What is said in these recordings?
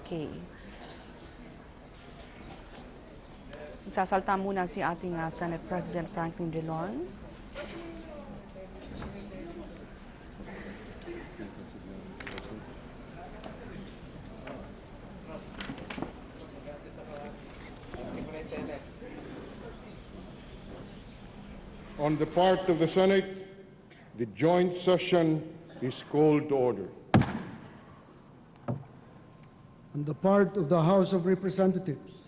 Okay. Sasalta muna si ating Senate President Franklin Drilon. On the part of the Senate, the joint session is called to order. On the part of the House of Representatives,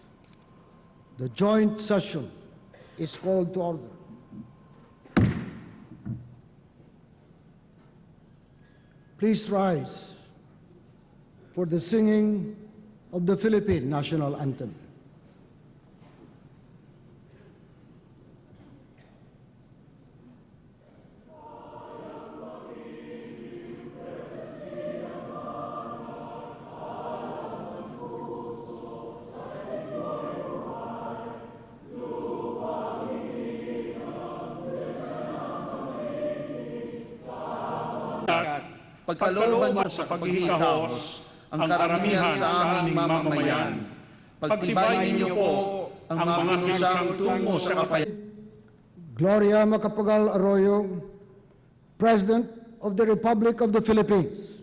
the joint session is called to order. Please rise for the singing of the Philippine National Anthem. Pagkalooban mo sa paghihikahos ang karamihan sa aming mamamayan. Pagtibayin niyo po ang mga kinusang tungo sa kapayapaan. Gloria Macapagal Arroyo, President of the Republic of the Philippines.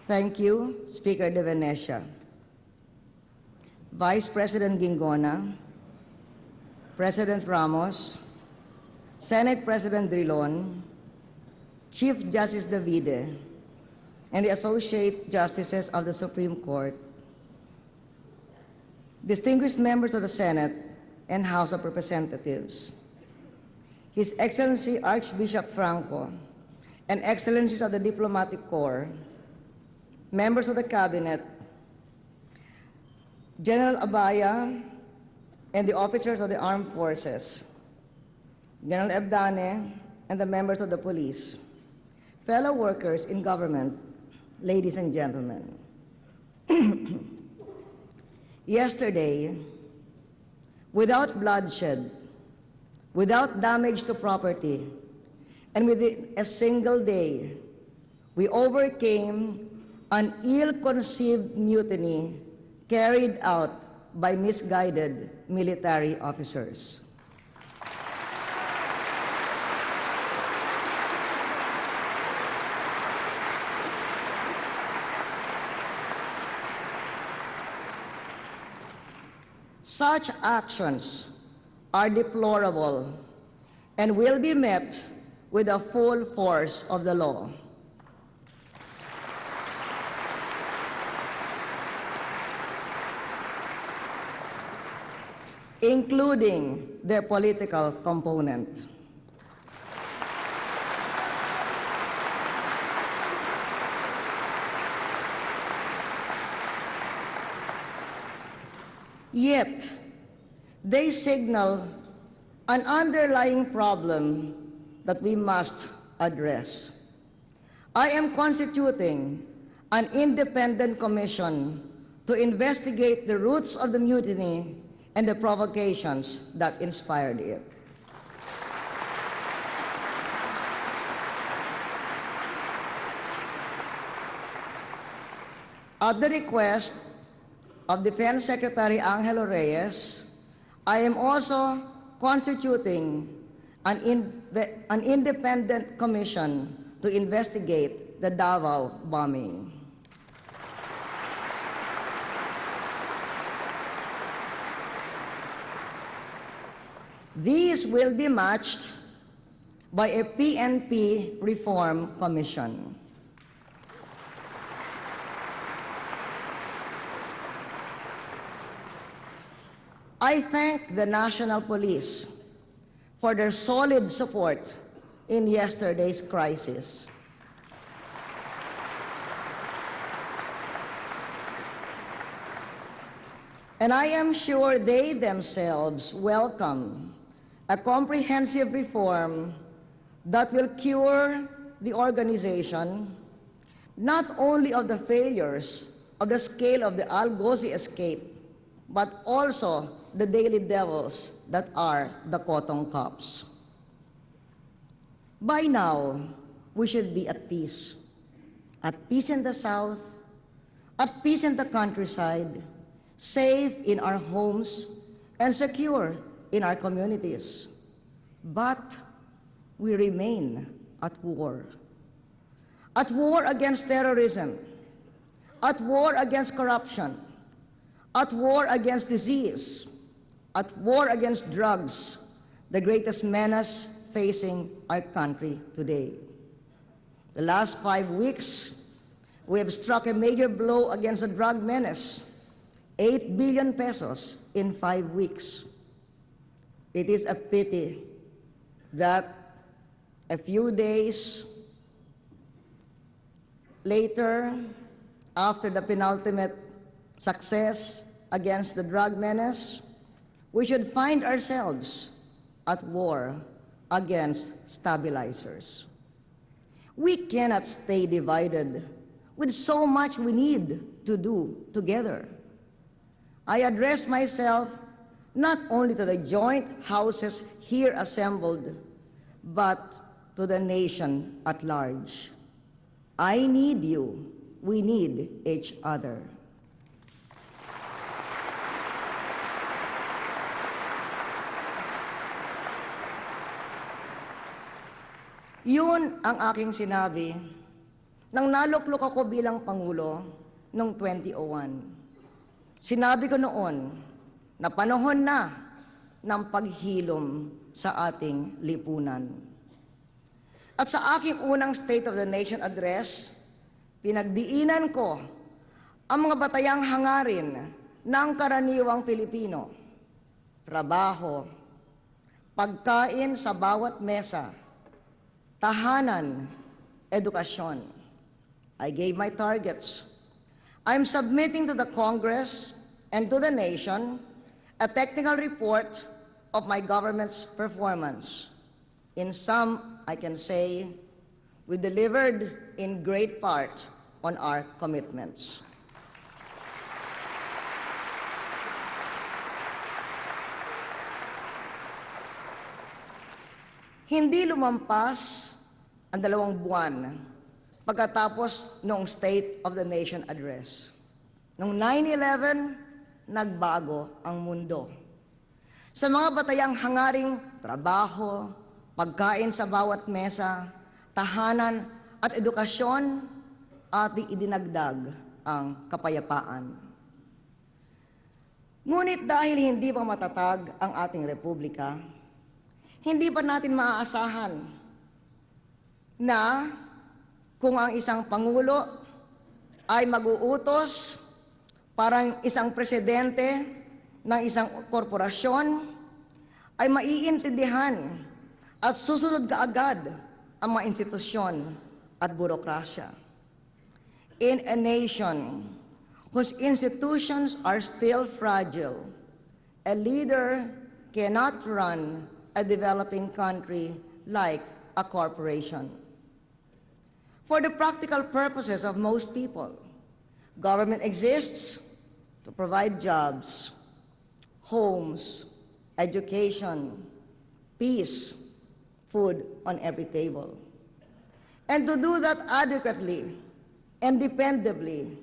Thank you, Speaker De Venecia. Vice President Gingona, President Ramos, Senate President Drilon, Chief Justice Davide, and the Associate Justices of the Supreme Court, distinguished members of the Senate and House of Representatives, His Excellency Archbishop Franco, and Excellencies of the Diplomatic Corps, members of the Cabinet, General Abaya, and the officers of the Armed Forces, General Ebdane, and the members of the police, fellow workers in government, ladies and gentlemen. Yesterday, without bloodshed, without damage to property, and within a single day, we overcame an ill-conceived mutiny carried out by misguided military officers. Such actions are deplorable and will be met with the full force of the law. Including their political component. Yet, they signal an underlying problem that we must address. I am constituting an independent commission to investigate the roots of the mutiny and the provocations that inspired it. At the request of Defense Secretary Angelo Reyes, I am also constituting an independent commission to investigate the Davao bombing. These will be matched by a PNP reform commission. I thank the National Police for their solid support in yesterday's crisis. And I am sure they themselves welcome a comprehensive reform that will cure the organization, not only of the failures of the scale of the Algozi escape, but also the daily devils that are the cotton cops. By now, we should be at peace in the South, at peace in the countryside, safe in our homes, and secure in our communities. But we remain at war against terrorism, at war against corruption, at war against disease, at war against drugs, the greatest menace facing our country today. The last 5 weeks, we have struck a major blow against the drug menace, 8 billion pesos in 5 weeks. It is a pity that a few days later, after the penultimate success against the drug menace, we should find ourselves at war against stabilizers. We cannot stay divided with so much we need to do together. I address myself not only to the joint houses here assembled, but to the nation at large. I need you. We need each other. Yun ang aking sinabi nang naluklok ako bilang Pangulo noong 2001. Sinabi ko noon na panahon na ng paghilom sa ating lipunan. At sa aking unang State of the Nation address, pinagdiinan ko ang mga batayang hangarin ng karaniwang Pilipino. Trabaho, pagkain sa bawat mesa, tahanan, edukasyon. I gave my targets. I'm submitting to the Congress and to the nation a technical report of my government's performance. In sum, I can say we delivered in great part on our commitments. Hindi lumampas ang 2 buwan pagkatapos noong State of the Nation address. Noong 9/11, nagbago ang mundo. Sa mga batayang hangaring trabaho, pagkain sa bawat mesa, tahanan at edukasyon, ating idinagdag ang kapayapaan. Ngunit dahil hindi pa matatag ang ating republika, hindi pa natin maaasahan na kung ang isang Pangulo ay mag-uutos parang isang presidente ng isang korporasyon, ay maiintindihan at susunod kaagad ang mga institusyon at burokrasya. In a nation whose institutions are still fragile, a leader cannot run a developing country like a corporation. For the practical purposes of most people, government exists to provide jobs, homes, education, peace, food on every table. And to do that adequately and dependably,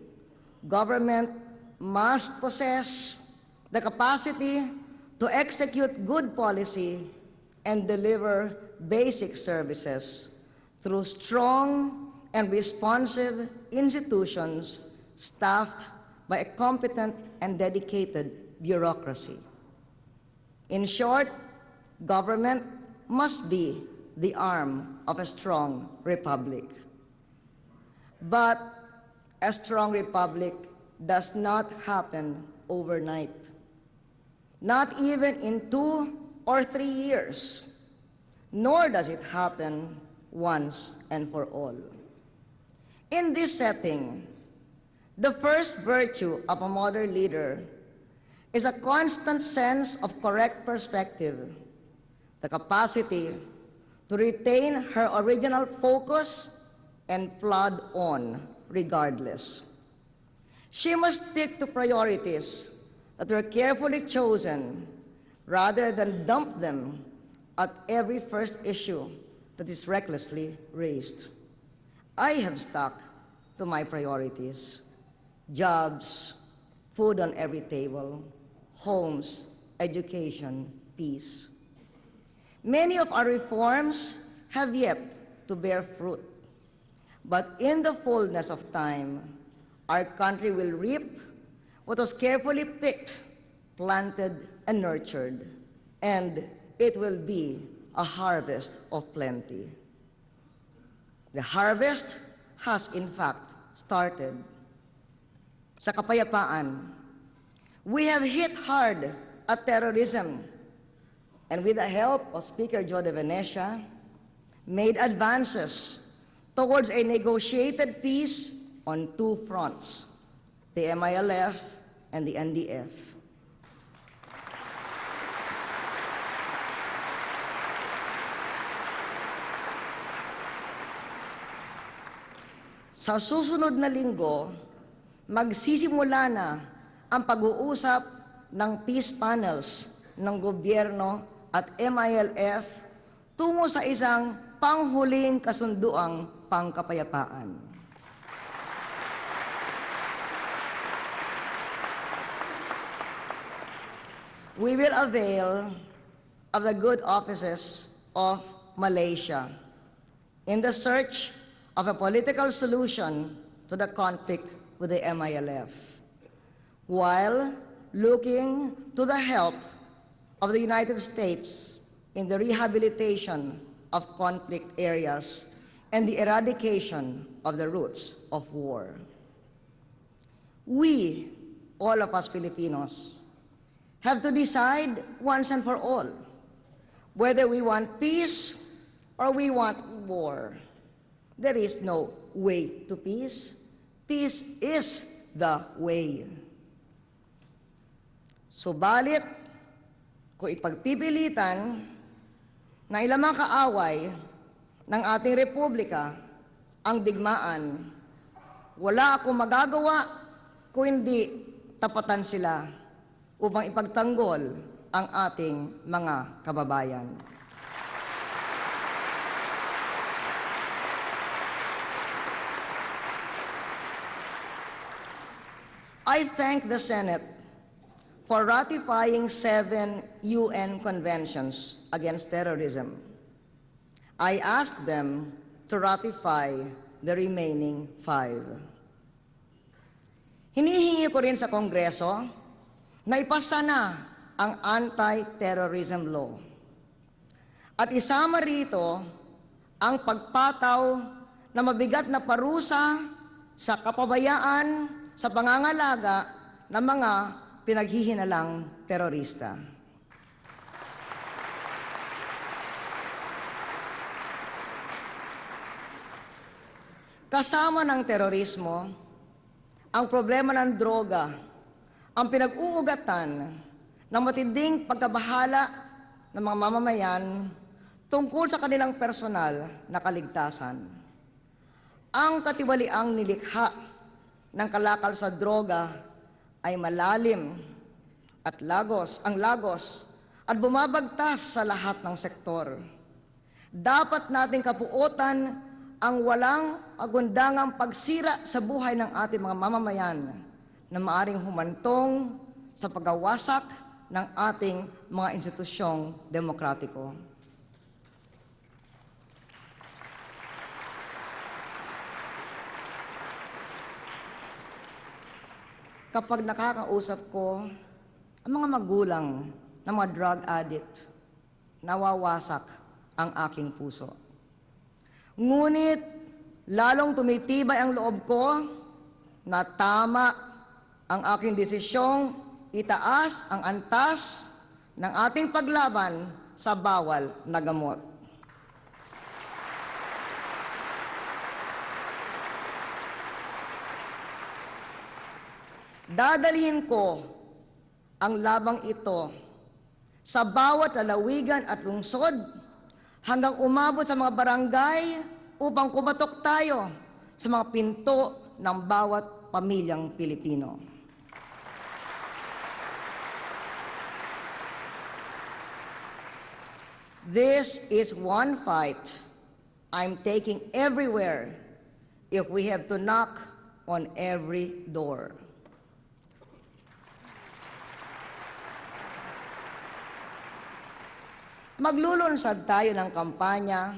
government must possess the capacity to execute good policy and deliver basic services through strong and responsive institutions staffed by a competent and dedicated bureaucracy. In short, government must be the arm of a strong republic. But a strong republic does not happen overnight, not even in 2 or 3 years, nor does it happen once and for all. In this setting, the first virtue of a modern leader is a constant sense of correct perspective, the capacity to retain her original focus and plod on regardless. She must stick to priorities that were carefully chosen rather than dump them at every first issue that is recklessly raised. I have stuck to my priorities: jobs, food on every table, homes, education, peace. Many of our reforms have yet to bear fruit, but in the fullness of time, our country will reap what was carefully picked, planted, and nurtured, and it will be a harvest of plenty. The harvest has in fact started. Sa kapayapaan, we have hit hard at terrorism, and with the help of Speaker Joe De Venecia, made advances towards a negotiated peace on two fronts, the MILF and the NDF. Sa susunod na linggo, magsisimula na ang pag-uusap ng peace panels ng gobyerno at MILF tungo sa isang panghuling kasunduang pangkapayapaan. We will avail of the good offices of Malaysia in the search of a political solution to the conflict with the MILF, while looking to the help of the United States in the rehabilitation of conflict areas and the eradication of the roots of war. We, all of us Filipinos, have to decide once and for all whether we want peace or we want war. There is no way to peace. Peace is the way. Subalit, kung ipagpipilitan na ilamang kaaway ng ating republika ang digmaan, wala akong magagawa kung hindi tapatan sila upang ipagtanggol ang ating mga kababayan. I thank the Senate for ratifying 7 UN conventions against terrorism. I ask them to ratify the remaining 5. Hinihingi ko rin sa Kongreso na ipasa na ang anti-terrorism law. At isama rito ang pagpataw na mabigat na parusa sa kapabayaan sa pangangalaga ng mga pinaghihinalang terorista. Kasama ng terorismo, ang problema ng droga, ang pinag-uugatan ng matinding pagkabahala ng mga mamamayan tungkol sa kanilang personal na kaligtasan. Ang katiwaliang nilikha ng kalakal sa droga ay malalim at lagos at bumabagtas sa lahat ng sektor. Dapat nating kapuotan ang walang agundangang pagsira sa buhay ng ating mga mamamayan na maaring humantong sa pagwawasak ng ating mga institusyong demokratiko. Kapag nakakausap ko ang mga magulang ng mga drug addict, nawawasak ang aking puso. Ngunit lalong tumitibay ang loob ko na tama ang aking desisyong itaas ang antas ng ating paglaban sa bawal na gamot. Dadalhin ko ang labang ito sa bawat lalawigan at lungsod hanggang umabot sa mga barangay upang kumatok tayo sa mga pinto ng bawat pamilyang Pilipino. This is one fight I'm taking everywhere if we have to knock on every door. Maglulunsad tayo ng kampanya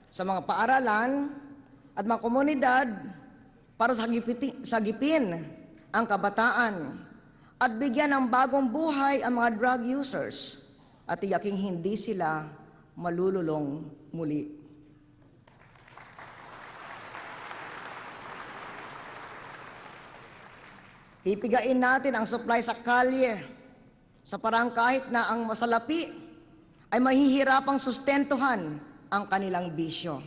sa mga paaralan at mga komunidad para sagipin ang kabataan at bigyan ng bagong buhay ang mga drug users at tiyaking hindi sila malululong muli. Pipigain natin ang supply sa kalye sa parang kahit na ang masalapi ay mahihirapang sustentuhan ang kanilang bisyo.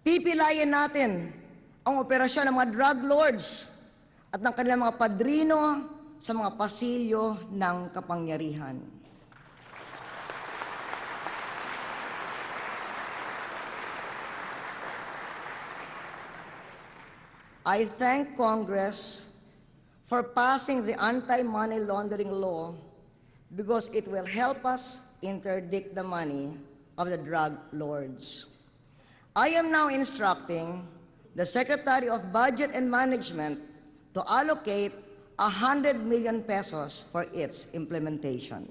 Pipilayin natin ang operasyon ng mga drug lords at ng kanilang mga padrino sa mga pasilyo ng kapangyarihan. I thank Congress for passing the anti-money laundering law because it will help us interdict the money of the drug lords. I am now instructing the Secretary of Budget and Management to allocate 100 million pesos for its implementation.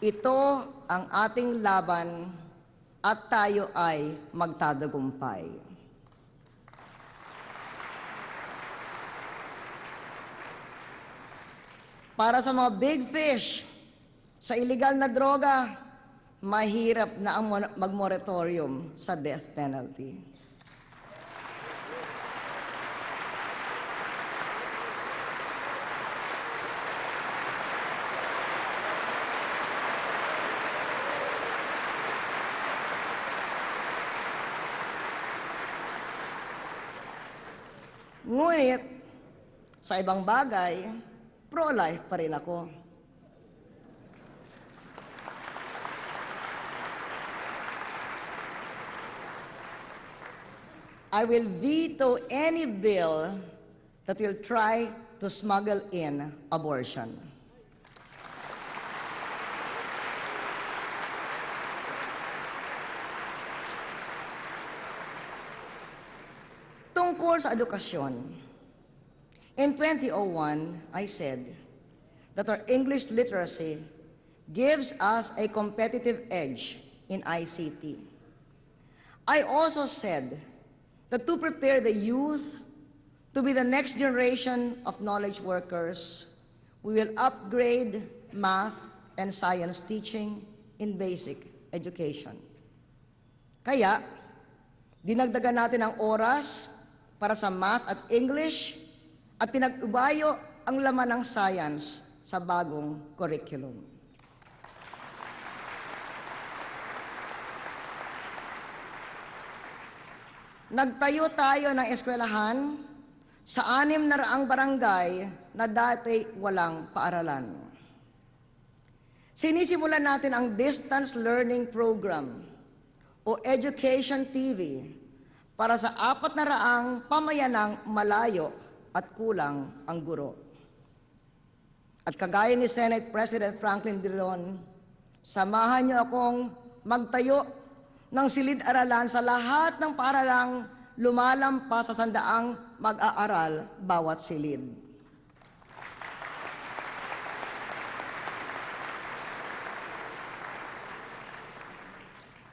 Ito ang ating laban at tayo ay magtatagumpay. Para sa mga big fish sa illegal na droga, mahirap na ang mag-moratorium sa death penalty. Ngunit, sa ibang bagay, pro-life pa rin ako. I will veto any bill that will try to smuggle in abortion. Tungkol sa edukasyon, in 2001, I said that our English literacy gives us a competitive edge in ICT. I also said that to prepare the youth to be the next generation of knowledge workers, we will upgrade math and science teaching in basic education. Kaya, dinagdagan natin ang oras para sa math at English at pinag-ubayo ang laman ng science sa bagong curriculum. Nagtayo tayo ng eskwelahan sa 600 barangay na dati walang paaralan. Sinisimulan natin ang Distance Learning Program o Education TV para sa 400 pamayanang malayo at kulang ang guro. At kagaya ni Senate President Franklin Drilon, samahan niyo akong magtayo ng silid-aralan sa lahat ng paaralang lumalampas sa 100 mag-aaral bawat silid.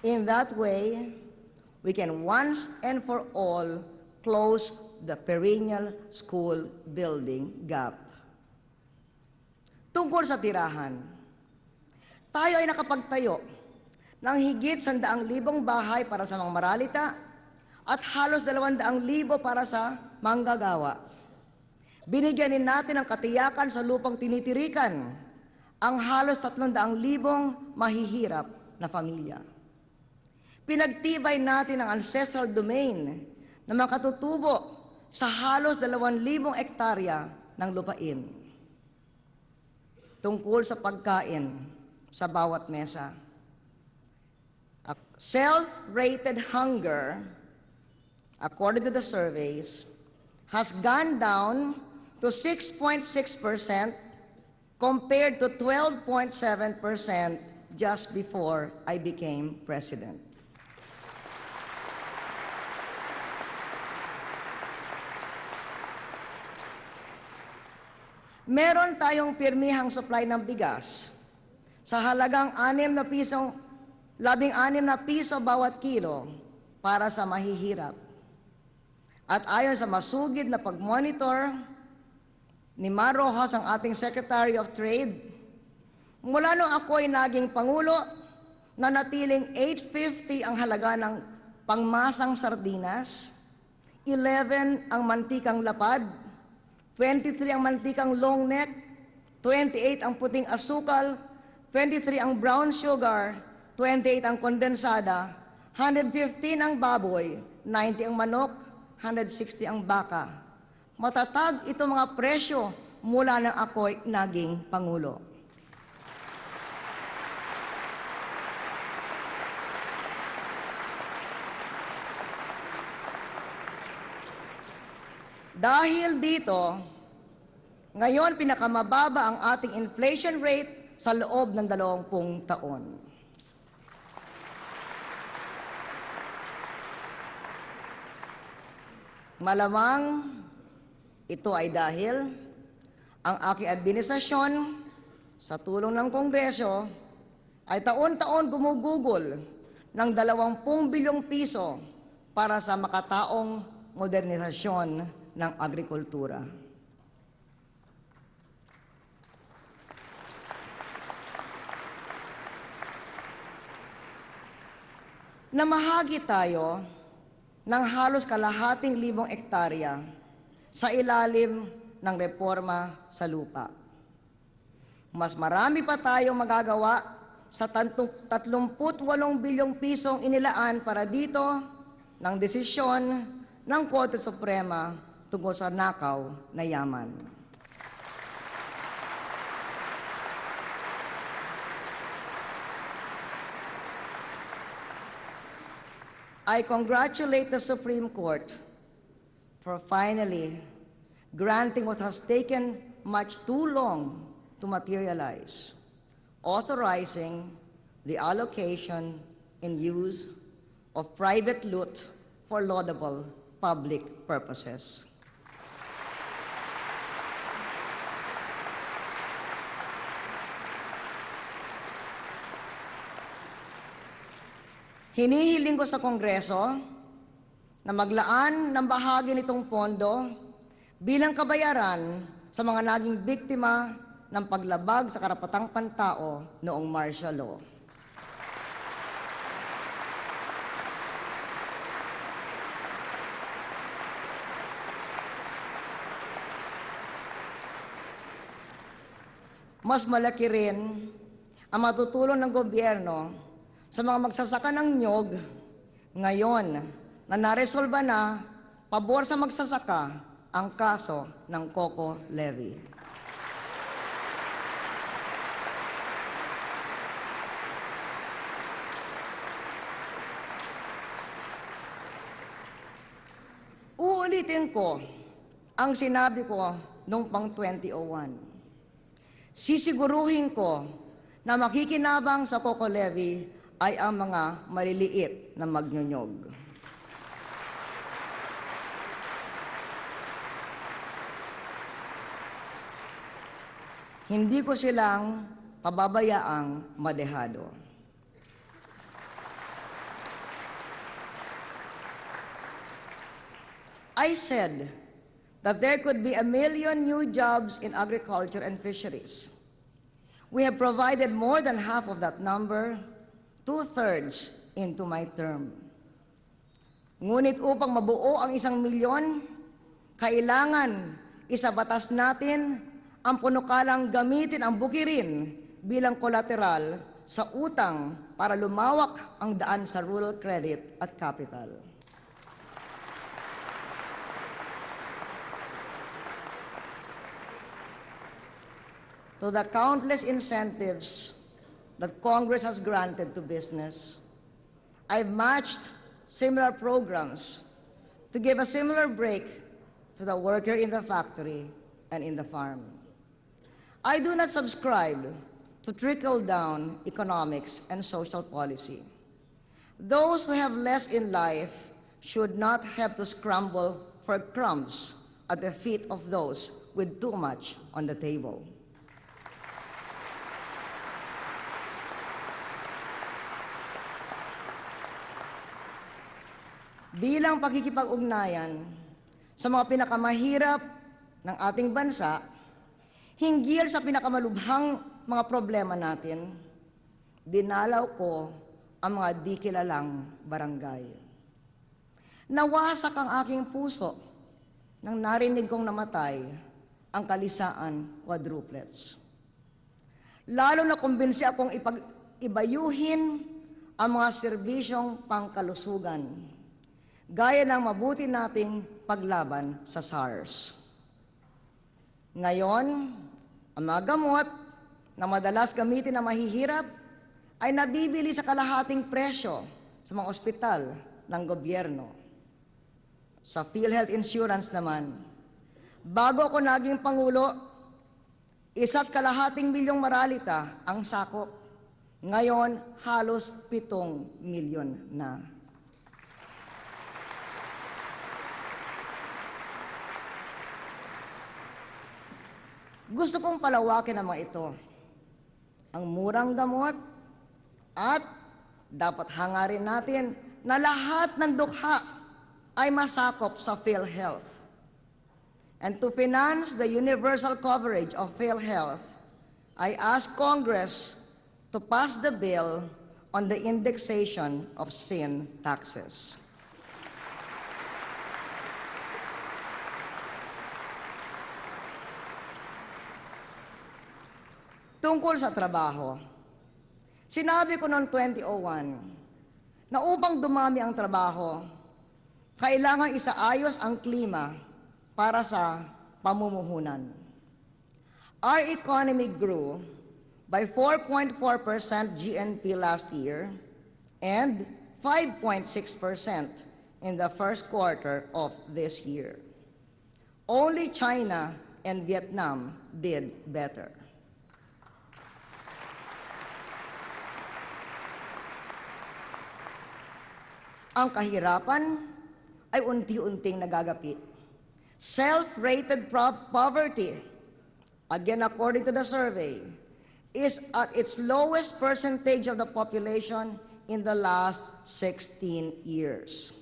In that way, we can once and for all close the perennial school building gap. Tungkol sa tirahan, tayo ay nakapagtayo ng higit 100,000 bahay para sa mga maralita at halos 200,000 para sa manggagawa. Binigyan din natin ng katiyakan sa lupang tinitirikan ang halos 300,000 mahihirap na pamilya. Pinagtibay natin ang ancestral domain na makatutubo sa halos 2,000 ektarya ng lupain. Tungkol sa pagkain sa bawat mesa, Self-rated hunger, according to the surveys, has gone down to 6.6% compared to 12.7% just before I became president. Meron tayong pirmihang supply ng bigas sa halagang 16 na piso bawat kilo para sa mahihirap. At ayon sa masugid na pag-monitor ni Mar Rojas, ang ating Secretary of Trade, mula nung ako'y naging Pangulo, nanatiling 8.50 ang halaga ng pangmasang sardinas, 11 ang mantikang lapad, 23 ang mantikang long neck, 28 ang puting asukal, 23 ang brown sugar, 28 ang kondensada, 115 ang baboy, 90 ang manok, 160 ang baka. Matatag ito mga presyo mula nang ako'y naging Pangulo. Dahil dito, ngayon pinakamababa ang ating inflation rate sa loob ng 20 taon. Malamang ito ay dahil ang aking administrasyon sa tulong ng Kongreso ay taon-taon gumugugol ng 20 bilyong piso para sa makataong modernisasyon ng agrikultura. Namahagi tayo ng halos kalahating libong ektarya sa ilalim ng reforma sa lupa. Mas marami pa tayong magagawa sa 38 bilyong pisong inilaan para dito ng desisyon ng Korte Suprema tungkol sa nakaw na yaman. I congratulate the Supreme Court for finally granting what has taken much too long to materialize, authorizing the allocation and use of private loot for laudable public purposes. Hinihiling ko sa Kongreso na maglaan ng bahagi nitong pondo bilang kabayaran sa mga naging biktima ng paglabag sa karapatang pantao noong martial law. Mas malaki rin ang matutulong ng gobyerno sa mga magsasaka ng niyog ngayon na naresolba na pabor sa magsasaka ang kaso ng Coco Levy. Uulitin ko ang sinabi ko noong pang 2001. Sisiguruhin ko na makikinabang sa Coco Levy ay ang mga maliliit na magnyonyog. Hindi ko silang pababayaang madehado. I said that there could be 1 million new jobs in agriculture and fisheries. We have provided more than half of that number, 2/3 into my term. Ngunit upang mabuo ang 1 milyon, kailangan isabatas natin ang panukalang gamitin ang bukirin bilang kolateral sa utang para lumawak ang daan sa rural credit at capital. To the countless incentives that Congress has granted to business, I've matched similar programs to give a similar break to the worker in the factory and in the farm. I do not subscribe to trickle-down economics and social policy. Those who have less in life should not have to scramble for crumbs at the feet of those with too much on the table. Bilang pakikipag-ugnayan sa mga pinakamahirap ng ating bansa, hinggil sa pinakamalubhang mga problema natin, dinalaw ko ang mga di kilalang barangay. Nawasak ang aking puso nang narinig kong namatay ang Kalisaan quadruplets. Lalo na kumbinsi akong ibayuhin ang mga serbisyong pangkalusugan, gaya ng mabuti nating paglaban sa SARS. Ngayon, ang mga gamot na madalas gamitin na mahihirap ay nabibili sa kalahating presyo sa mga ospital ng gobyerno. Sa PhilHealth Insurance naman, bago ako naging Pangulo, 1.2 milyong maralita ang sakop. Ngayon, halos 7 milyon na. Gusto kong palawakin ang mga ito. Ang murang gamot at dapat hangarin natin na lahat ng dukha ay masakop sa PhilHealth. And to finance the universal coverage of PhilHealth, I ask Congress to pass the bill on the indexation of sin taxes. Tungkol sa trabaho, sinabi ko noong 2001 na upang dumami ang trabaho, kailangan isaayos ang klima para sa pamumuhunan. Our economy grew by 4.4% GNP last year and 5.6% in the first quarter of this year. Only China and Vietnam did better. Ang kahirapan ay unti-unting nagagapit. Self-rated poverty, again according to the survey, is at its lowest percentage of the population in the last 16 years.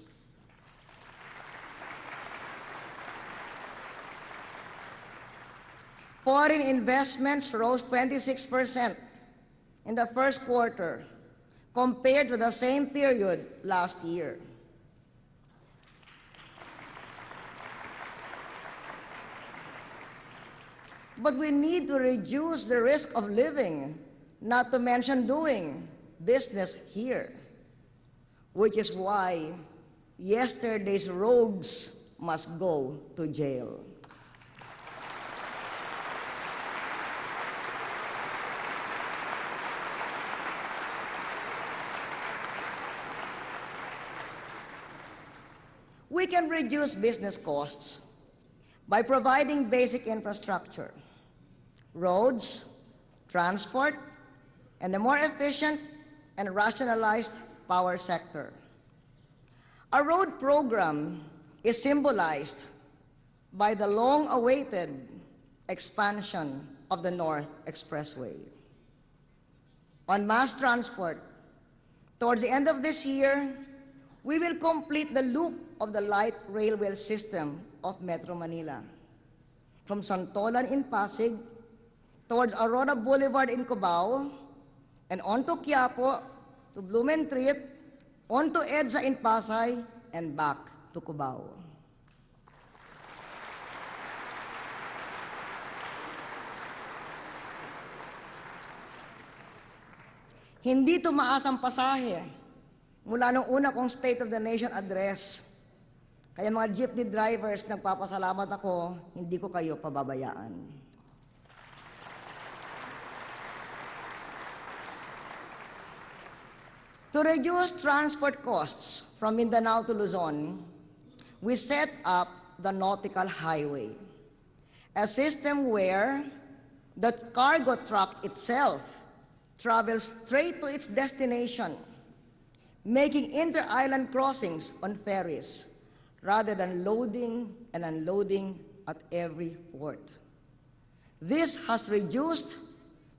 Foreign investments rose 26% in the first quarter compared to the same period last year. But we need to reduce the risk of living, not to mention doing business here, which is why yesterday's rogues must go to jail. We can reduce business costs by providing basic infrastructure, roads, transport, and a more efficient and rationalized power sector. Our road program is symbolized by the long-awaited expansion of the North Expressway. On mass transport, towards the end of this year, we will complete the loop of the light railway system of Metro Manila. From Santolan in Pasig, towards Aurora Boulevard in Cubao, and on to Quiapo, to Blumentritt, on to EDSA in Pasay, and back to Cubao. Hindi tumaas ang pasahe mula nung una kong State of the Nation address. Kaya mga jeepney drivers, nagpapasalamat ako, hindi ko kayo pababayaan. To reduce transport costs from Mindanao to Luzon, we set up the Nautical Highway, a system where the cargo truck itself travels straight to its destination, making inter-island crossings on ferries rather than loading and unloading at every port. This has reduced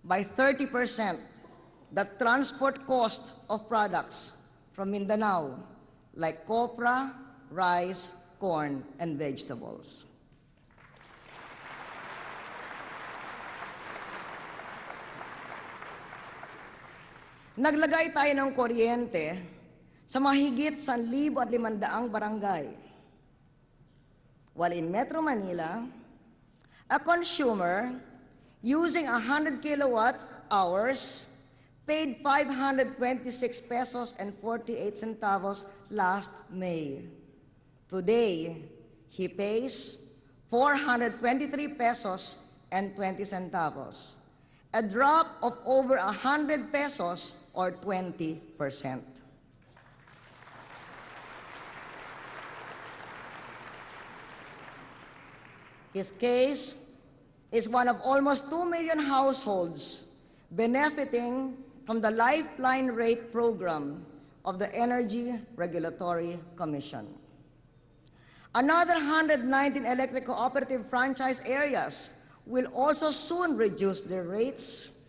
by 30% the transport cost of products from Mindanao, like copra, rice, corn, and vegetables. Naglagay tayo ng kuryente sa mahigit 1,500 barangay. While in Metro Manila, a consumer using 100 kilowatt hours paid 526 pesos and 48 centavos last May. Today, he pays 423 pesos and 20 centavos, a drop of over 100 pesos or 20%. His case is one of almost 2 million households benefiting from the Lifeline Rate Program of the Energy Regulatory Commission. Another 119 electric cooperative franchise areas will also soon reduce their rates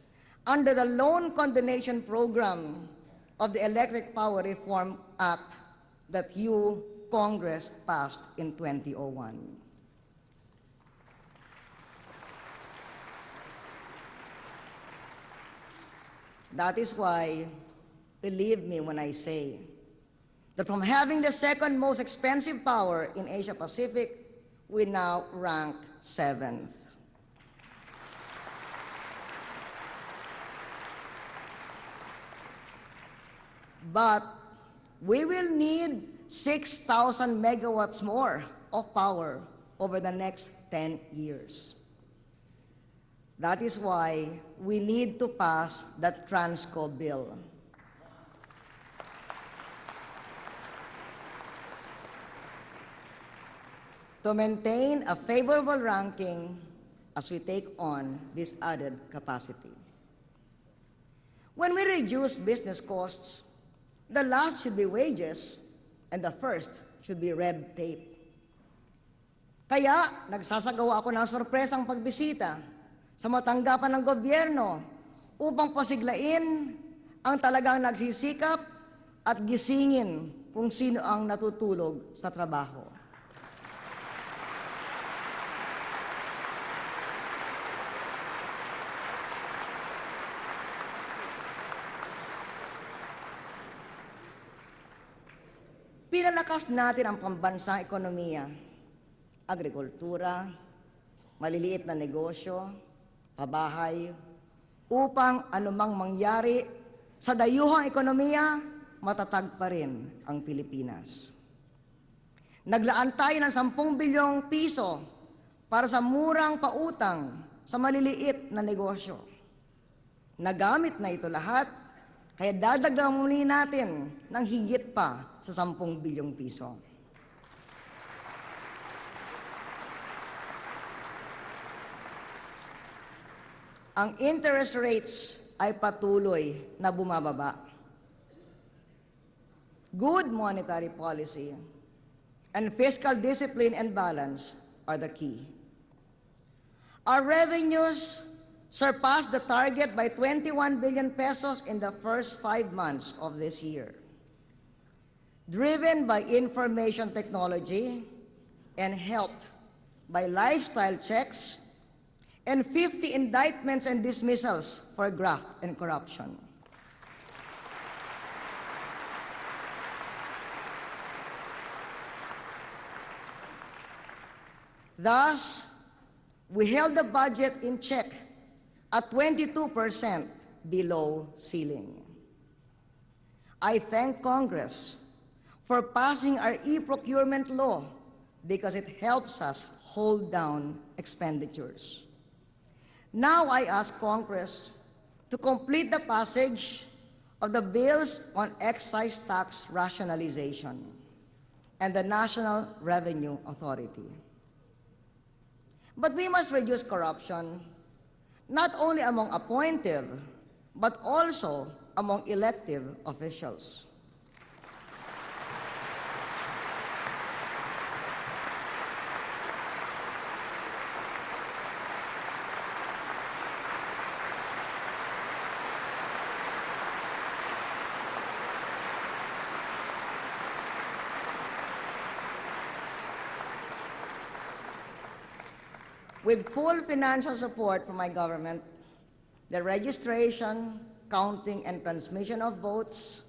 under the Loan Condonation Program of the Electric Power Reform Act that you, Congress, passed in 2001. That is why, believe me when I say, that from having the second most expensive power in Asia Pacific, we now rank 7th. But we will need 6,000 megawatts more of power over the next 10 years. That is why we need to pass the Transco bill. To maintain a favorable ranking as we take on this added capacity. When we reduce business costs, the last should be wages and the first should be red tape. Kaya nagsasagawa ako ng sorpresang pagbisita sa mga tanggapan ng gobyerno upang pasiglain ang talagang nagsisikap at gisingin kung sino ang natutulog sa trabaho. Pinalakas natin ang pambansang ekonomiya, agrikultura, maliliit na negosyo, pabahay, upang anumang mangyari sa dayuhang ekonomiya, matatag pa rin ang Pilipinas. Naglaan tayo ng 10 bilyong piso para sa murang pautang sa maliliit na negosyo. Nagamit na ito lahat, kaya dadagdagan muli natin ng higit pa sa 10 bilyong piso. Ang interest rates ay patuloy na bumababa. Good monetary policy and fiscal discipline and balance are the key. Our revenues surpassed the target by 21 billion pesos in the first 5 months of this year, driven by information technology and helped by lifestyle checks and 50 indictments and dismissals for graft and corruption. Thus, we held the budget in check at 22% below ceiling. I thank Congress for passing our e-procurement law because it helps us hold down expenditures. Now I ask Congress to complete the passage of the bills on excise tax rationalization and the National Revenue Authority. But we must reduce corruption not only among appointive, but also among elective officials. With full financial support from my government, the registration, counting, and transmission of votes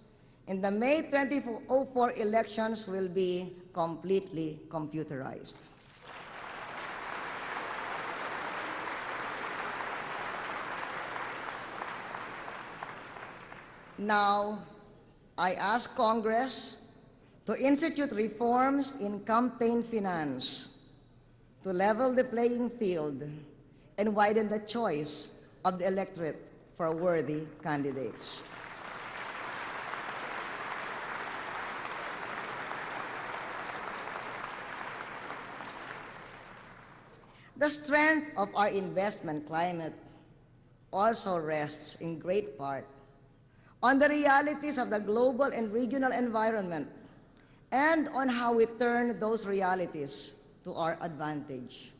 in the May 2004 elections will be completely computerized. Now, I ask Congress to institute reforms in campaign finance to level the playing field and widen the choice of the electorate for worthy candidates. The strength of our investment climate also rests in great part on the realities of the global and regional environment and on how we turn those realities to our advantage.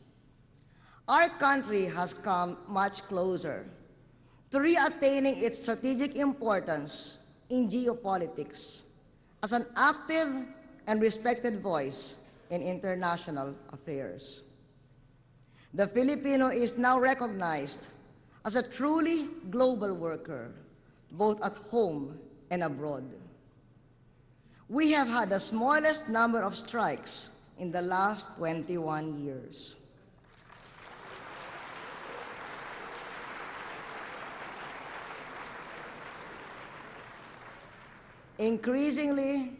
Our country has come much closer to reattaining its strategic importance in geopolitics as an active and respected voice in international affairs. The Filipino is now recognized as a truly global worker, both at home and abroad. We have had the smallest number of strikes in the last 21 years. Increasingly,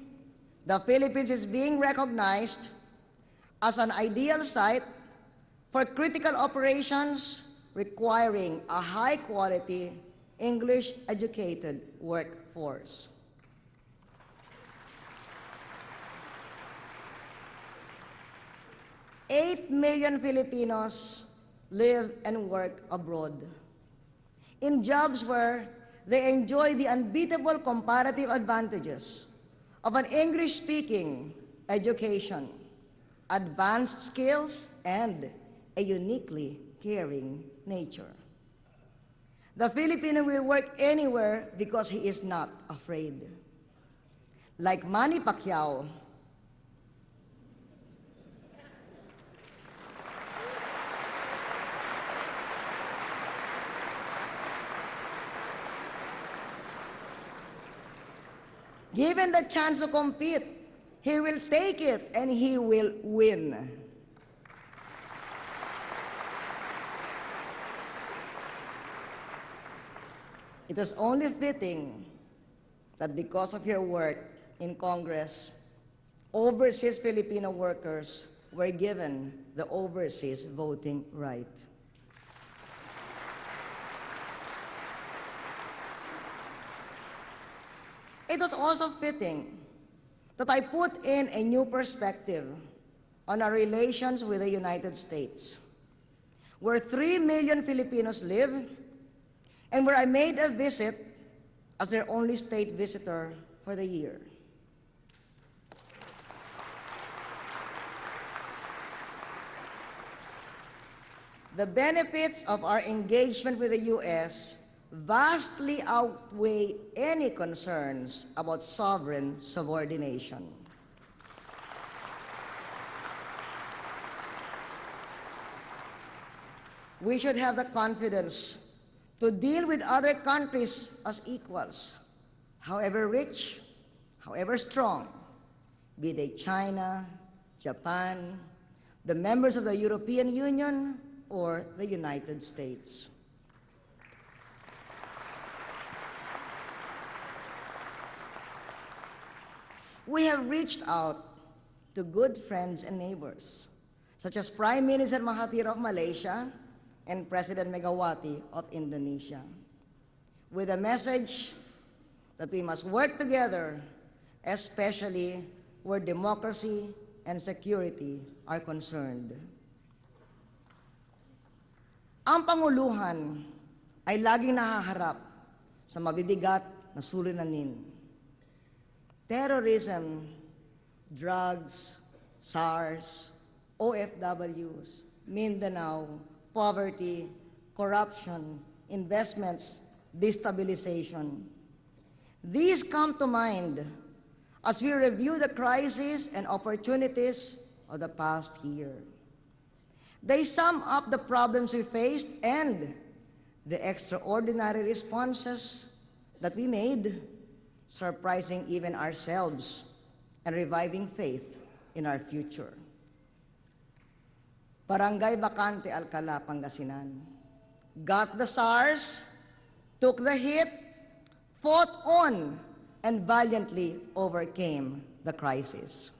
the Philippines is being recognized as an ideal site for critical operations requiring a high-quality, English-educated workforce. Eight million Filipinos live and work abroad in jobs where they enjoy the unbeatable comparative advantages of an English-speaking education, advanced skills, and a uniquely caring nature. The Filipino will work anywhere because he is not afraid. Like Manny Pacquiao, given the chance to compete, he will take it and he will win. It is only fitting that because of your work in Congress, overseas Filipino workers were given the overseas voting right. It was also fitting that I put in a new perspective on our relations with the United States, where 3 million Filipinos live and where I made a visit as their only state visitor for the year. The benefits of our engagement with the U.S. vastly outweigh any concerns about sovereign subordination. We should have the confidence to deal with other countries as equals, however rich, however strong, be they China, Japan, the members of the European Union, or the United States. We have reached out to good friends and neighbors, such as Prime Minister Mahathir of Malaysia and President Megawati of Indonesia, with a message that we must work together, especially where democracy and security are concerned. Ang Panguluhan ay laging nahaharap sa mabibigat na suliranin. Terrorism, drugs, SARS, OFWs, Mindanao, poverty, corruption, investments, destabilization. These come to mind as we review the crises and opportunities of the past year. They sum up the problems we faced and the extraordinary responses that we made, surprising even ourselves and reviving faith in our future. Barangay Bacante, Alcala, Pangasinan. Got the SARS, took the hit, fought on, and valiantly overcame the crisis.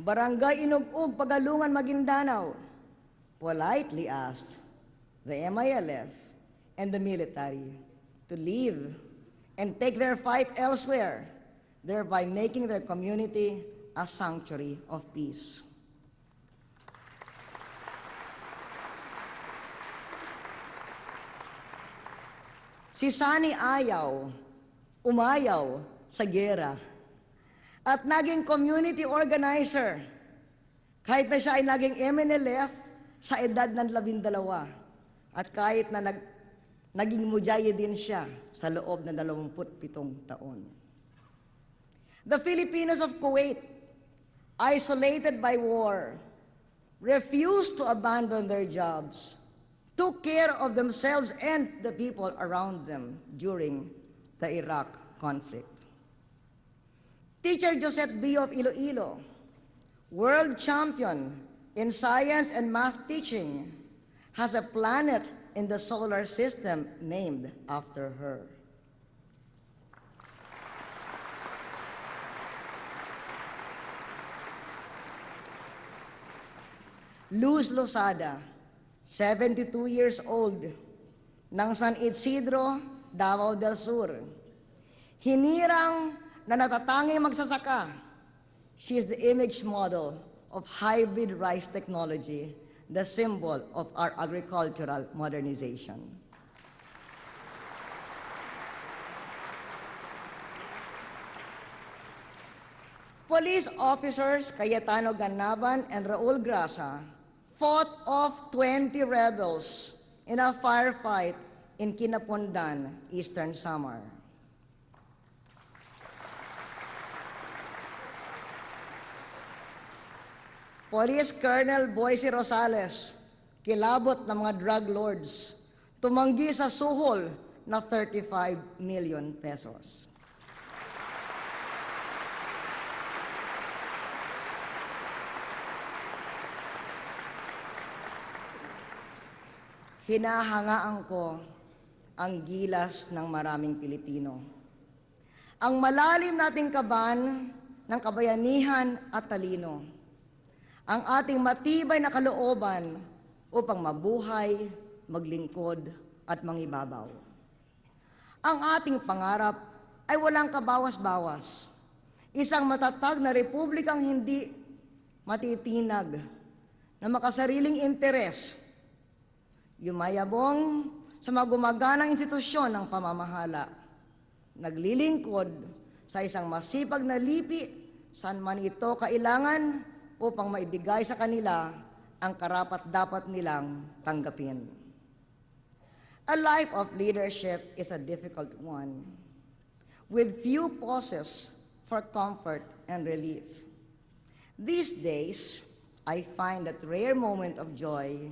Barangay Inugug, Pagalungan, Maguindanao, politely asked the MILF and the military to leave and take their fight elsewhere, thereby making their community a sanctuary of peace. Si Sani ayaw, umayaw sa gera at naging community organizer kahit na siya ay naging MNLF sa edad ng 12 at kahit na naging mujahidin siya sa loob ng 27 taon. The Filipinos of Kuwait, isolated by war, refused to abandon their jobs, took care of themselves and the people around them during the Iraq conflict. Teacher Josette B. of Iloilo, world champion in science and math teaching, has a planet in the solar system named after her. Luz Losada, 72 years old, ng San Isidro, Davao del Sur. Hinirang na natatanging magsasaka. She is the image model of hybrid rice technology, the symbol of our agricultural modernization. Police officers Cayetano Ganaban and Raul Grasa fought off 20 rebels in a firefight in Kinapundan, Eastern Samar. Police Colonel Boise Rosales, kilabot ng mga drug lords, tumanggi sa suhol na 35 million pesos. Hinahangaan ko ang gilas ng maraming Pilipino. Ang malalim nating kaban ng kabayanihan at talino. Ang ating matibay na kalooban upang mabuhay, maglingkod at mangibabaw. Ang ating pangarap ay walang kabawas-bawas. Isang matatag na republikang hindi matitinag na makasariling interes, yumayabong sa magumaganang institusyon ng pamamahala, naglilingkod sa isang masipag na lipi saan man ito kailangan upang maibigay sa kanila ang karapat-dapat nilang tanggapin. A life of leadership is a difficult one, with few pauses for comfort and relief. These days, I find that rare moment of joy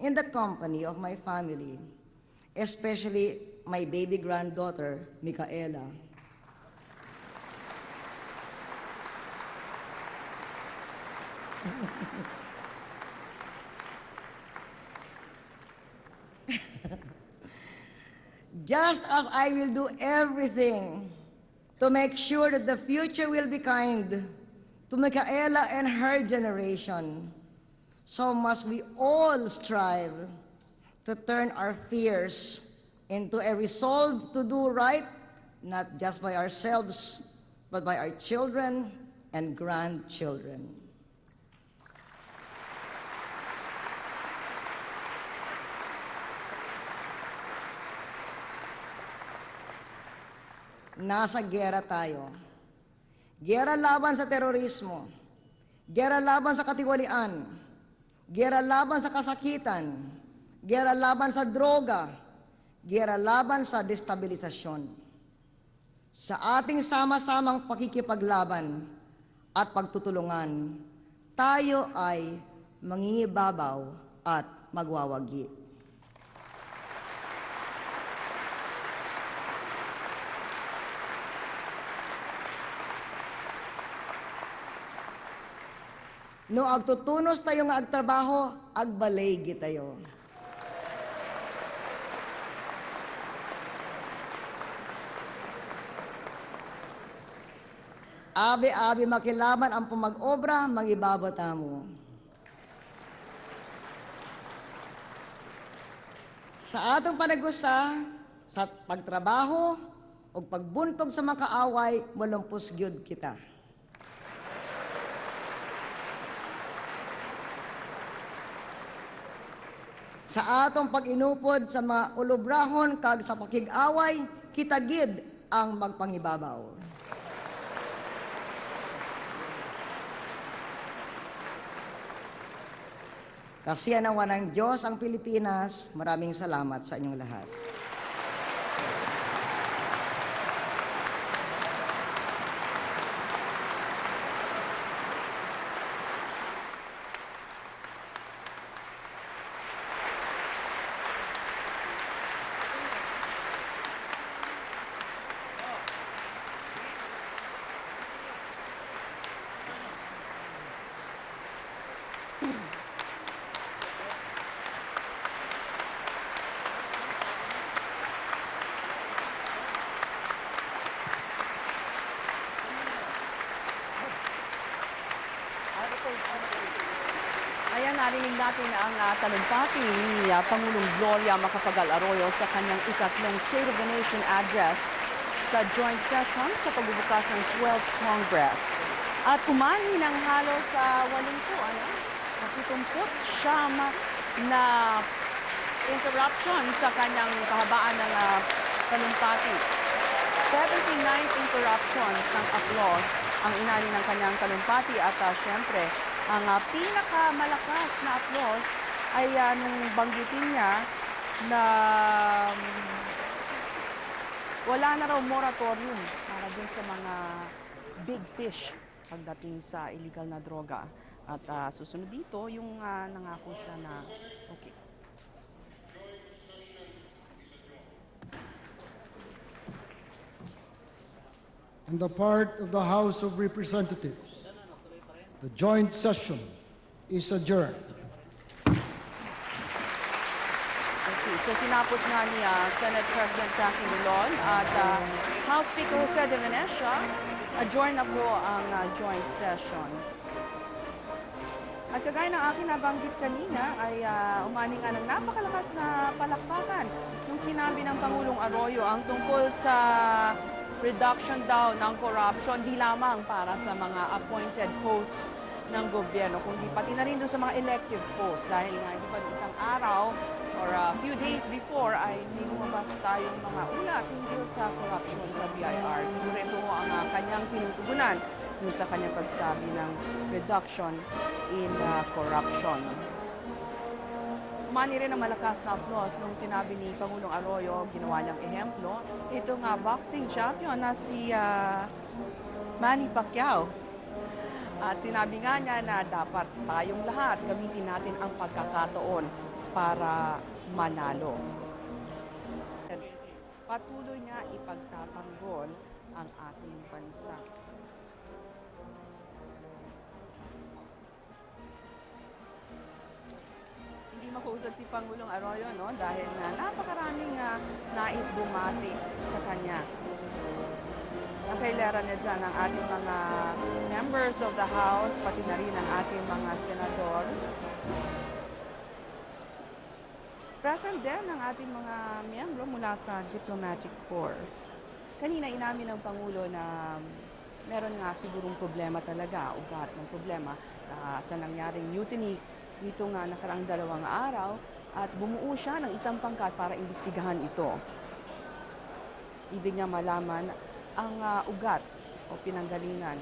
in the company of my family, especially my baby granddaughter, Micaela. Just as I will do everything to make sure that the future will be kind to Micaela and her generation, so must we all strive to turn our fears into a resolve to do right, not just by ourselves, but by our children and grandchildren. Nasa giyera tayo. Giyera laban sa terorismo. Giyera laban sa katiwalian. Giyera laban sa kasakitan. Giyera laban sa droga. Giyera laban sa destabilisasyon. Sa ating sama-samang pakikipaglaban at pagtutulungan, tayo ay mangingibabaw at magwawagi. No agtutunos tayo nga agtrabaho, agbalaygi tayo. Abi-abi makilaban ang pumag-obra, mangibabata mo. Sa atong panagusa, sa pagtrabaho o pagbuntog sa makaaway, walumpos gyud kita. Sa atong pag-inupod sa mga ulubrahon kag sa pakig-away, kita gid ang magpangibabaw. Kasianawan ng Diyos ang Pilipinas. Maraming salamat sa inyong lahat. Ayan, narinig natin ang talumpati ni Pangulong Gloria Macapagal Arroyo sa kanyang ikatlong State of the Nation address sa joint session sa pagbubukas ng 12th Congress. At umani ng halos sa 79 na interruption sa kanyang kahabaan ng talumpati. 79 interruptions ng applause ang inani ng kanyang talumpati at syempre, ang pinakamalakas na applause ay nung banggitin niya na wala na raw moratorium para din sa mga big fish pagdating sa illegal na droga. At susunod dito, yung nangako siya na okay. On the part of the House of Representatives, the joint session is adjourned. Okay, so tinapos nga ni Senate President Franklin Drilon at House Speaker Jose De Venecia, adjourn na po ang joint session. At kagaya ng aking nabanggit kanina ay umani nga ng napakalakas na palakpakan nung sinabi ng Pangulong Arroyo ang tungkol sa reduction daw ng corruption, di lamang para sa mga appointed posts ng gobyerno, kundi pati na rin doon sa mga elective posts. Dahil nga, di ba, isang araw or a few days before ay may lumabas tayong mga ulat tungkol sa corruption sa BIR. Siguro ito ho ang kanyang tinutugunan dun sa kanyang pagsabi ng reduction in corruption. Umani rin ang malakas na applause nung sinabi ni Pangulong Arroyo, ginawa niyang ehemplo, itong boxing champion na si Manny Pacquiao. At sinabi nga niya na dapat tayong lahat gamitin natin ang pagkakataon para manalo. Patuloy niya ipagtatanggol ang ating bansa. Mahusad si Pangulong Arroyo, no? Dahil napakaraming nais bumati sa kanya. Nakailera niya dyan ang ating mga members of the House, pati na rin ang ating mga senador. Present din ang ating mga miyembro mula sa Diplomatic Corps. Kanina inamin ng Pangulo na meron nga sigurong problema talaga, ugat ng problema sa nangyaring mutiny dito nga nakaraang 2 araw at bumuo siya ng isang pangkat para imbestigahan ito. Ibig niya malaman ang ugat o pinanggalingan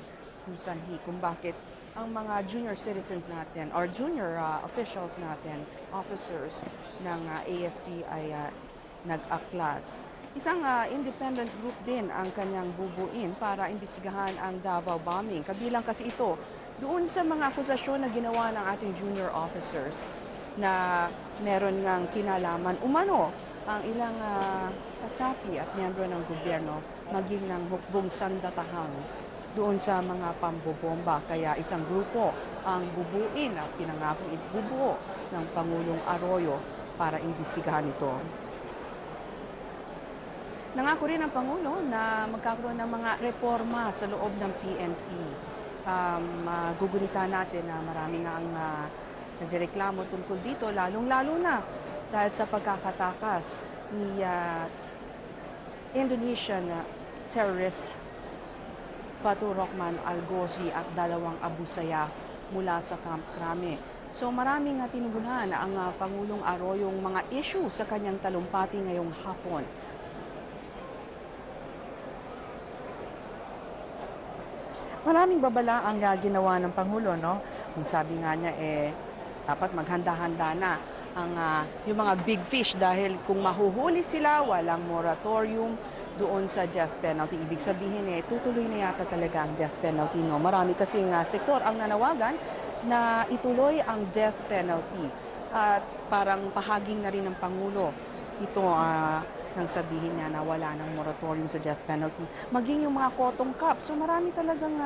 kung sanhi, kung bakit ang mga junior citizens natin or junior officials natin, officers ng AFP ay nag-aklas. Isang independent group din ang kanyang bubuin para imbestigahan ang Davao bombing. Kabilang kasi ito doon sa mga akusasyon na ginawa ng ating junior officers na meron ngang kinalaman umano ang ilang kasapi at miyembro ng gobyerno maging ng hukbong sandatahang doon sa mga pambobomba. Kaya isang grupo ang bubuin at pinangakong ibubuo ng Pangulong Arroyo para imbestigahan ito. Nangako rin ang Pangulo na magkakaroon ng mga reforma sa loob ng PNP. Gugunitan natin na marami na ang nagreklamo tungkol dito, lalong-lalo na dahil sa pagkakatakas ni Indonesian terrorist Fatou Rachman Alghozi at 2 Abu Sayyaf mula sa Camp Crame. So maraming tinugunan ang Pangulong Arroyong mga issue sa kanyang talumpati ngayong hapon. Maraming babala ang ginawa ng Pangulo, no? Kung sabi nga niya, dapat maghanda-handa na ang yung mga big fish dahil kung mahuhuli sila, walang moratorium doon sa death penalty. Ibig sabihin, tutuloy na yata talaga ang death penalty, no? Marami kasing sektor ang nanawagan na ituloy ang death penalty. At parang pahaging na rin ng Pangulo ito nang sabihin niya na wala ng moratorium sa death penalty. Maging yung mga cotton cap. So marami talagang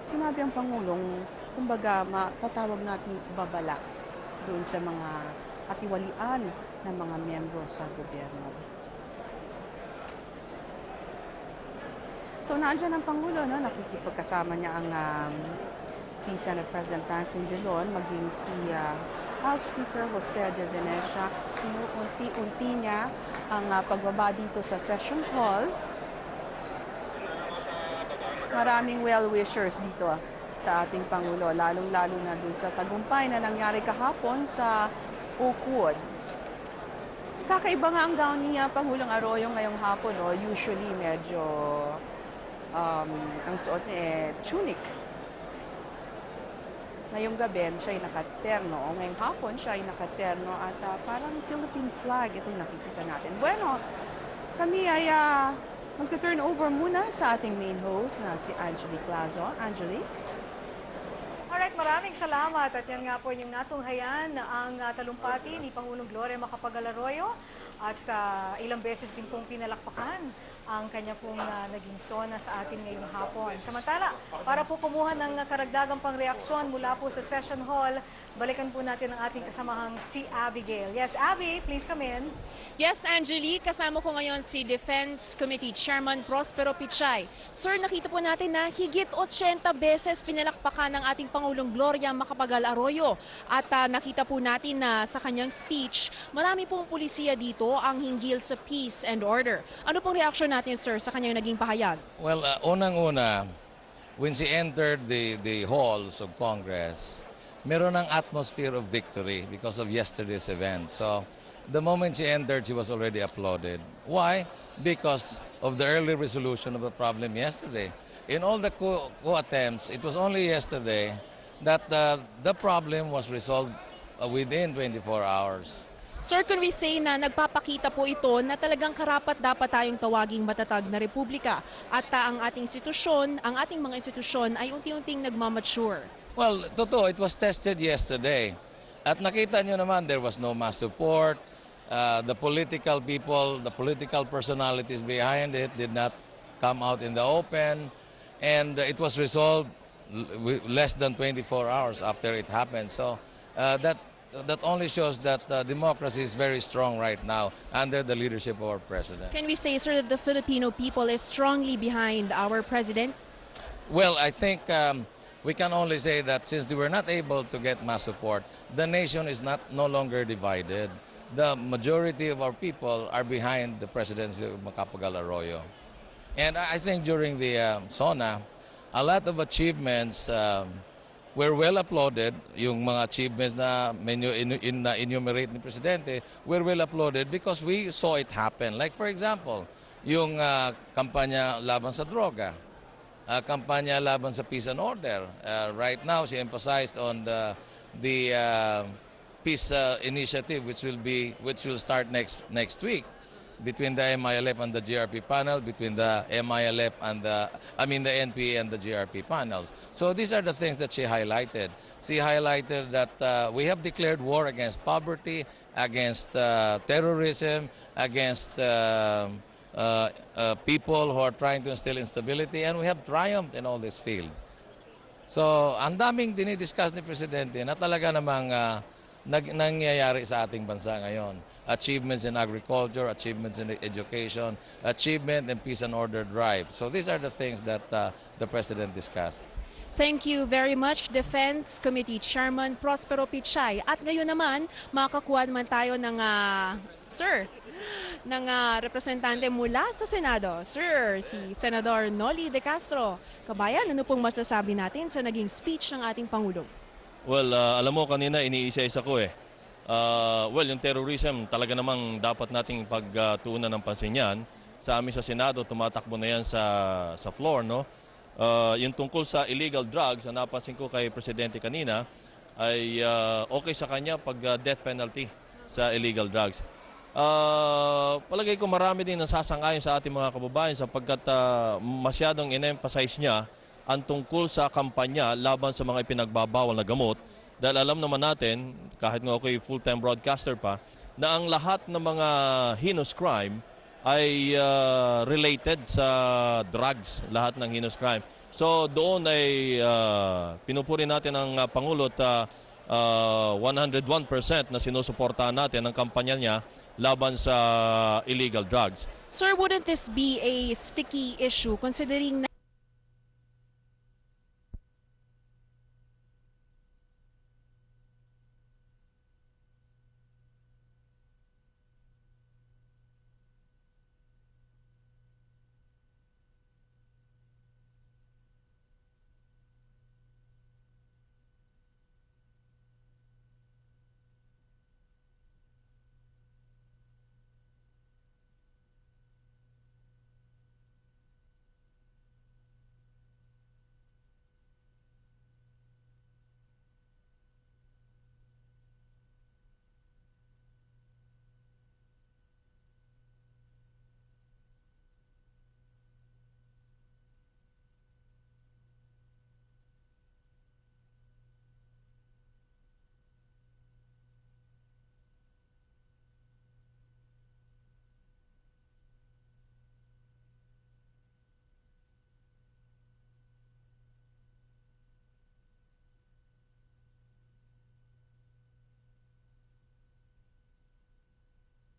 sinabi ang Pangulong, kumbaga matatawag natin babala doon sa mga katiwalian ng mga miyembro sa gobyerno. So nandiyan ang Pangulo, no? Nakikipagkasama niya ang si Senate President Franklin Drilon, maging si House Speaker Jose de Venecia. Inuunti-unti niya ang pagbaba dito sa session hall. Maraming well-wishers dito sa ating Pangulo, lalong-lalo na dun sa tagumpay na nangyari kahapon sa Oakwood. Kakaiba nga ang gown ni Pangulong Arroyo ngayong hapon. No? Usually medyo ang suot niya tunic. Ngayong gabi, siya ay nakaterno. O ngayong hapon, siya ay nakaterno at parang Philippine flag ito nakikita natin. Bueno, kami ay magta-turn over muna sa ating main host na si Angeli Plazo. Angeli? Alright, maraming salamat. At yan nga po yung natunghayan na ang talumpati ni Pangulong Gloria Macapagal Arroyo at ilang beses din pong pinalakpakan ang kanya pong naging sona sa atin ngayong hapon. Samantala, para po kumuha ng karagdagang pangreaksyon mula po sa session hall, balikan po natin ang ating kasamahang si Abigail. Yes, Abby, please come in. Yes, Angelique, kasama ko ngayon si Defense Committee Chairman Prospero Pichay. Sir, nakita po natin na higit 80 beses pinalakpakan ng ating Pangulong Gloria Macapagal Arroyo. At nakita po natin na sa kanyang speech, marami pong pulisiya dito ang hinggil sa peace and order. Ano pong reaksyon natin, sir, sa kanyang naging pahayag? Well, unang-una, when she entered the halls of Congress, meron ng atmosphere of victory because of yesterday's event. So, the moment she entered, she was already applauded. Why? Because of the early resolution of the problem yesterday. In all the coup attempts, it was only yesterday that the problem was resolved within 24 hours. Sir, can we say na nagpapakita po ito na talagang karapat dapat tayong tawaging matatag na republika at ang ating institusyon, ang ating mga institusyon ay unti-unting nagmamature? Well, totoo, it was tested yesterday. At nakita nyo naman, there was no mass support. The political people, the political personalities behind it did not come out in the open. And it was resolved less than 24 hours after it happened. So that only shows that democracy is very strong right now under the leadership of our president. Can we say, sir, that the Filipino people is strongly behind our president? Well, I think we can only say that since they were not able to get mass support, the nation is no longer divided. The majority of our people are behind the presidency of Macapagal Arroyo. And I think during the SONA, a lot of achievements were well applauded. Yung mga achievements na enumerate ni Presidente were well applauded because we saw it happen. Like for example, yung kampanya laban sa droga, kampanya laban sa peace and order. Right now, she emphasized on the peace initiative which will start next week between the MILF and the GRP panel, between the MILF and the NPA and the GRP panels. So these are the things that she highlighted. She highlighted that we have declared war against poverty, against terrorism, against people who are trying to instill instability, and we have triumphed in all this field. So ang daming dinidiscuss ni Presidente na talaga namang nangyayari sa ating bansa ngayon. Achievements in agriculture, achievements in education, achievement in peace and order drive. So these are the things that the President discussed. Thank you very much, Defense Committee Chairman Prospero Pichay. At ngayon naman, makakuha naman tayo ng, representante mula sa Senado. Sir, si Senador Noli De Castro. Kabayan, ano pong masasabi natin sa naging speech ng ating Pangulo? Well, alam mo kanina iniisa-isa ko eh. Yung terrorism talaga namang dapat nating pagtuunan ng pansin yan. Sa amin sa Senado, tumatakbo na yan sa floor, no? Yung tungkol sa illegal drugs, ang napansin ko kay Presidente kanina, ay okay sa kanya pag death penalty sa illegal drugs. Palagay ko marami din nasasang-ayon sa ating mga kababayan sapagkat masyadong in-emphasize niya ang tungkol sa kampanya laban sa mga ipinagbabawal na gamot. Dahil alam naman natin, kahit nga ako'y full-time broadcaster pa, na ang lahat ng mga heinous crime ay related sa drugs, lahat ng heinous crime. So doon ay pinupuri natin ang Pangulo at 101% na sinusuportahan natin ang kampanya niya laban sa illegal drugs. Sir, wouldn't this be a sticky issue considering na